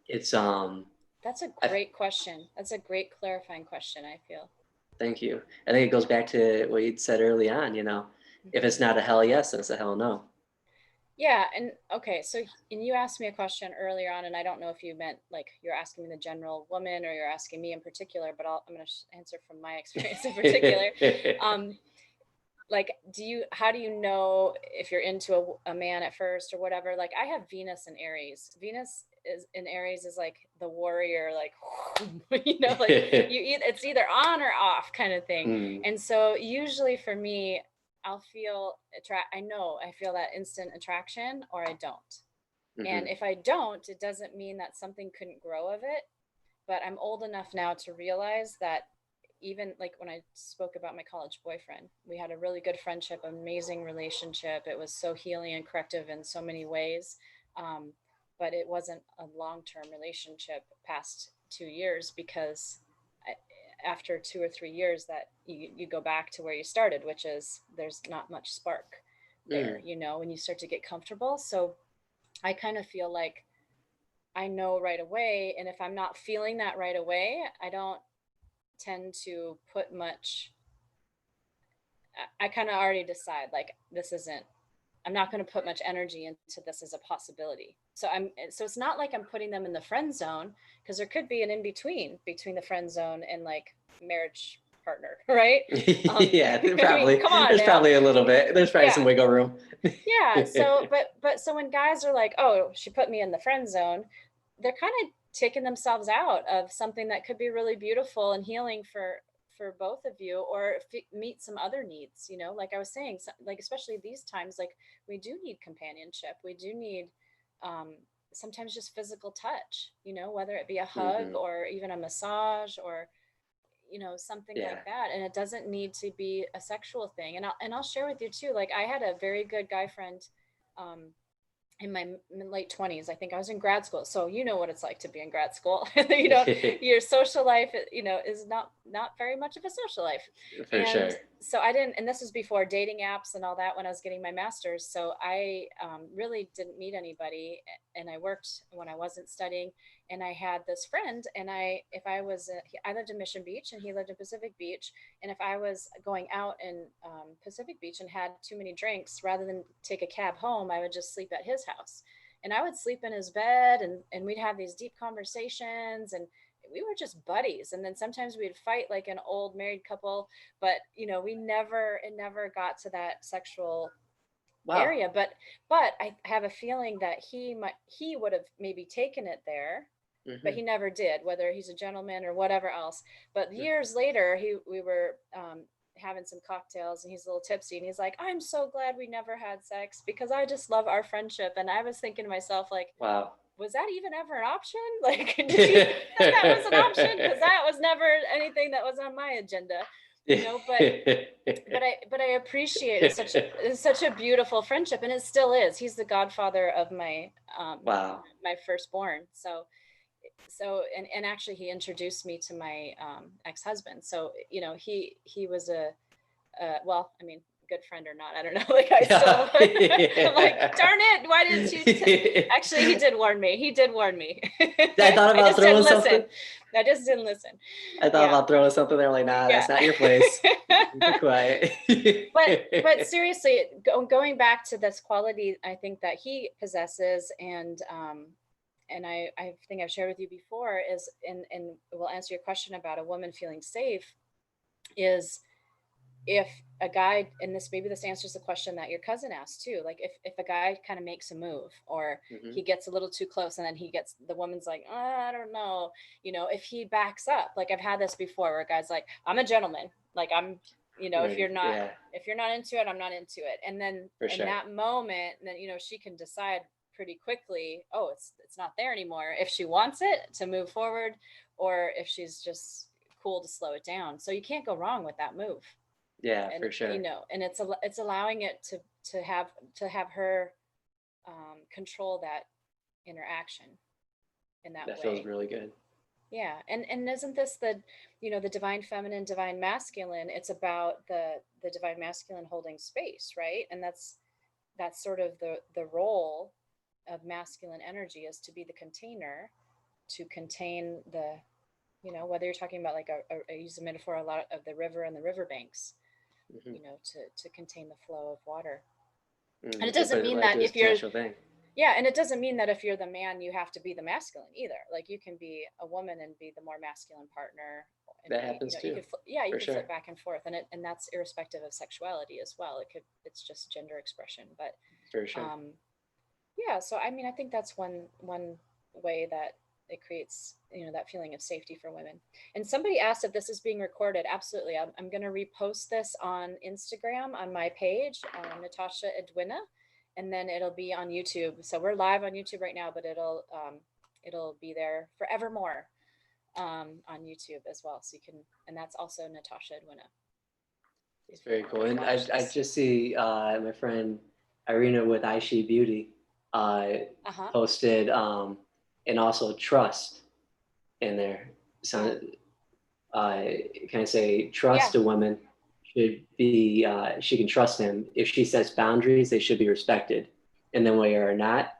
it's That's a I great question. That's a great clarifying question, I feel. thank you. I think it goes back to what you said early on. If it's Hmm. not a hell yes, then it's a hell no. Yeah, and okay, so and you asked me a question earlier on, and I don't know if you meant like you're asking me the general woman or you're asking me in particular, but I'm going to answer from my experience in particular. Um, like, how do you know if you're into a man at first or whatever? Like, I have Venus in Aries. Venus is in Aries is like the warrior, like, like it's either on or off kind of thing. Mm, And so usually for me, I feel that instant attraction or I don't. mhm, And if I don't, it doesn't mean that something couldn't grow of it. But I'm old enough now to realize that, even like when I spoke about my college boyfriend, we had a really good friendship, amazing relationship. It was so healing and corrective in so many ways. Um, but it wasn't a long term relationship past 2 years because after 2 or 3 years that you go back to where you started, which is there's not much spark there, mm, when you start to get comfortable. So I kind of feel like I know right away. And if I'm not feeling that right away, I don't tend to put much. I kind of already decide like this isn't. I'm not going to put much energy into this as a possibility. So it's not like I'm putting them in the friend zone, because there could be an in between the friend zone and like marriage partner, right? yeah, I mean, come on there's now. probably a little bit. There's probably some Yeah. wiggle room. Yeah. So when guys are like, "Oh, she put me in the friend zone," they're kind of taking themselves out of something that could be really beautiful and healing for both of you, or meet some other needs. Like I was saying, like especially these times, like we do need companionship. We do need um, sometimes just physical touch. Whether it be a hug Hmm. or even a massage or something Yeah. like that. And it doesn't need to be a sexual thing. And I'll share with you too, like I had a very good guy friend um in my late 20s. I think I was in grad school, so you know what it's like to be in grad school. Your social life is not very much of a social life. For And sure. so I didn't, and this was before dating apps and all that, when I was getting my master's. So I really didn't meet anybody, and I worked when I wasn't studying. And I had this friend, and I lived in Mission Beach and he lived in Pacific Beach. And if I was going out in Pacific Beach and had too many drinks, rather than take a cab home, I would just sleep at his house. And I would sleep in his bed, and we'd have these deep conversations, and we were just buddies. And then sometimes we'd fight like an old married couple, but it never got to that sexual Wow. area. But I have a feeling that he would have maybe taken it there, but Hmm. he never did, whether he's a gentleman or whatever else. But years later, we were having some cocktails, and he's a little tipsy, and he's like, "I'm so glad we never had sex because I just love our friendship." And I was thinking to myself, like, Wow. was that even ever an option? Like, did you think that was an option? Because that was never anything that was on my agenda, but I appreciate it. It's such a beautiful friendship, and it still is. He's the godfather of my Wow. my firstborn. So and actually he introduced me to my ex-husband. So he was well, I mean, good friend or not, I don't know. Like I still I'm like, darn it, why didn't you actually he did warn me. I thought about throwing something. I just didn't listen. I thought about throwing something there, like, nah, that's not your place. Be quiet. but seriously, going back to this quality, I think that he possesses, and I think I've shared with you before, is and we'll answer your question about a woman feeling safe, is if a guy, and this answers the question that your cousin asked too, like if a guy kind of makes a move, or he gets a little too close, and then the woman's like, oh, I don't know, if he backs up. Like I've had this before where a guy's like, I'm a gentleman, like I'm, if you're not into it, I'm not into it. And then that moment, then she can decide pretty quickly, oh, it's not there anymore, if she wants it to move forward, or if she's just cool to slow it down. So you can't go wrong with that move. Yeah, and, for sure. And it's allowing it to have her control that interaction in that way. That feels really good. Yeah. And isn't this the divine feminine, divine masculine? It's about the divine masculine holding space, right? And that's sort of the role of masculine energy, is to be the container, to contain the, whether you're talking about, like I use a metaphor a lot of the river and the riverbanks, to contain the flow of water. And it doesn't mean that if you're, and it doesn't mean that if you're the man, you have to be the masculine either. Like you can be a woman and be the more masculine partner. That happens too. You can flip back and forth, and that's irrespective of sexuality as well. It's just gender expression, but for sure. So I mean, I think that's one way that it creates, that feeling of safety for women. And somebody asked if this is being recorded. Absolutely. I'm going to repost this on Instagram on my page, Natasha Edwina, and then it'll be on YouTube. So we're live on YouTube right now, but it'll be there forevermore on YouTube as well. So you can, and that's also Natasha Edwina. It's very cool. And I just see my friend Irina with Aishi Beauty posted and also trust in there. So can I say trust a woman should be, she can trust him. If she sets boundaries, they should be respected. And then when they are not,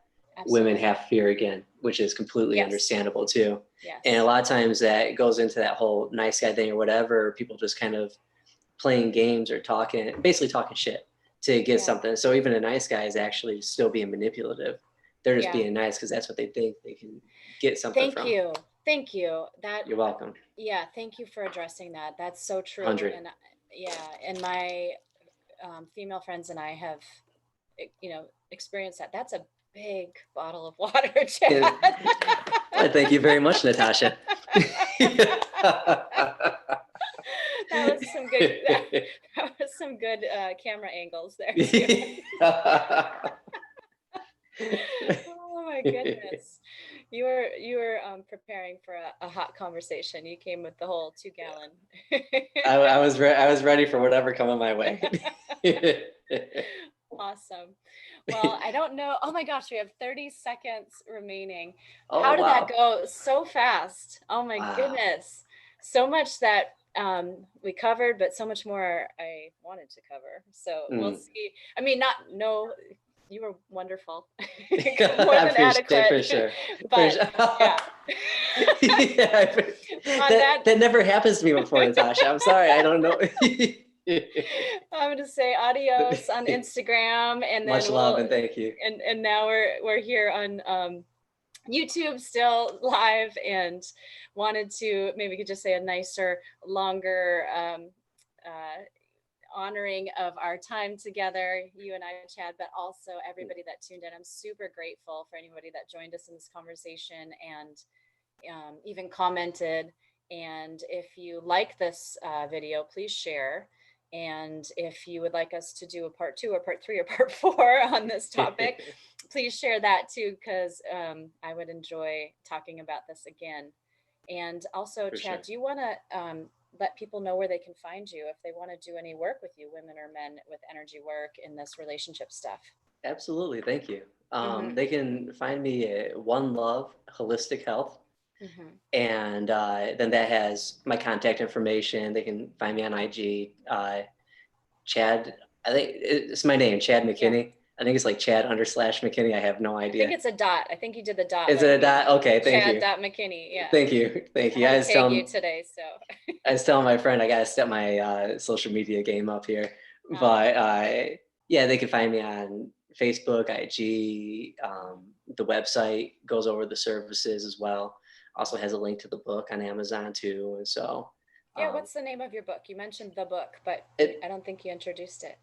women have fear again, which is completely understandable too. Yes. And a lot of times that goes into that whole nice guy thing or whatever, people just kind of playing games or basically talking shit to get something. So even a nice guy is actually still being manipulative. They're just being nice because that's what they think they can get something from. Thank you. You're welcome. Yeah, thank you for addressing that. That's so true. 100. And my female friends and I have, experienced that. That's a big bottle of water, Chad. Well, thank you very much, Natasha. That was some good camera angles there too. Oh my goodness. You were preparing for a hot conversation. You came with the whole 2-gallon. I was ready for whatever coming my way. Awesome. Well, I don't know. Oh my gosh, we have 30 seconds remaining. How did that go so fast? Oh my goodness. So much that we covered, but so much more I wanted to cover. So we'll see. I mean, you were wonderful. More than adequate. For sure. But that never happens to me before, Natasha. I'm sorry. I don't know. I'm going to say adios on Instagram, and then much love and thank you. And now we're here on YouTube still live, and wanted to maybe could just say a nicer, longer honoring of our time together, you and I, Chad, but also everybody that tuned in. I'm super grateful for anybody that joined us in this conversation and even commented. And if you like this video, please share. And if you would like us to do a part 2 or part 3 or part 4 on this topic, please share that too, because I would enjoy talking about this again. And also, For Chad, sure. do you want to let people know where they can find you if they want to do any work with you, women or men, with energy work in this relationship stuff? Absolutely. Thank you. Mm-hmm. They can find me at One Love Holistic Health. Mm-hmm. And then that has my contact information. They can find me on IG. Chad, I think it's my name, Chad Yeah. McKinney. I think it's like Chad / McKinney. I have no I think idea. it's a dot. I think you did the dot. Is like it a dot? Okay, thank Chad you. dot McKinney. Yeah. Thank you. Thank I you. had to tag you today, so. I was telling my friend I gotta step my social media game up here. Oh. But yeah, they can find me on Facebook, IG. The website goes over the services as well. Also has a link to the book on Amazon too. And so Yeah, what's the name of your book? You mentioned the book, but it I don't think you introduced it.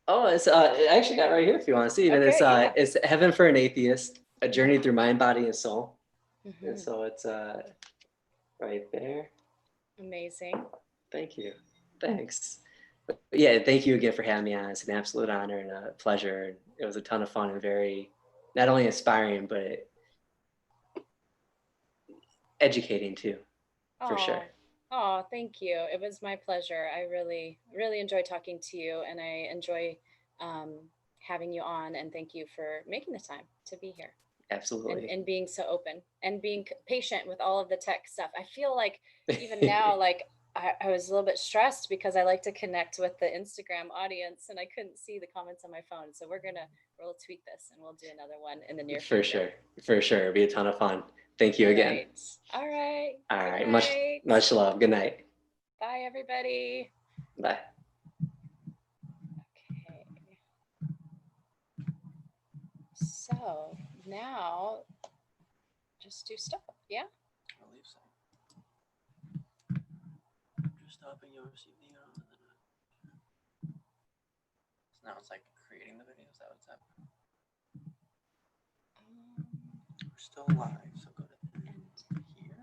oh it's I actually got it right here if you want to see it. And Okay, yeah. it's Heaven for an Atheist, a journey through mind, body, and soul. And Mm-hmm. so it's right there. Amazing. Thank you. Thanks. But yeah, thank you again for having me on. It's an absolute honor and a pleasure. It was a ton of fun and very not only inspiring but educating too, for sure. Oh, thank you. It was my pleasure. I really, really enjoy talking to you, and I enjoy having you on. And thank you for making the time to be here. Absolutely. And being so open and being patient with all of the tech stuff. I feel like even now, like I was a little bit stressed because I like to connect with the Instagram audience and I couldn't see the comments on my phone. So we'll tweak this and we'll do another one in the near For future. sure. For sure. It'll be a ton of fun. Thank you again. All right. All Good right. night. Much love. Good night. Bye, everybody. Bye. Okay. So now just do stop. Yeah. I believe so. Just stopping your video. So now it's like creating the video. Is that what's happening? We're still live, so go to end here.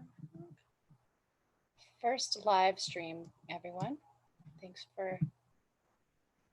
First live stream, everyone. Thanks for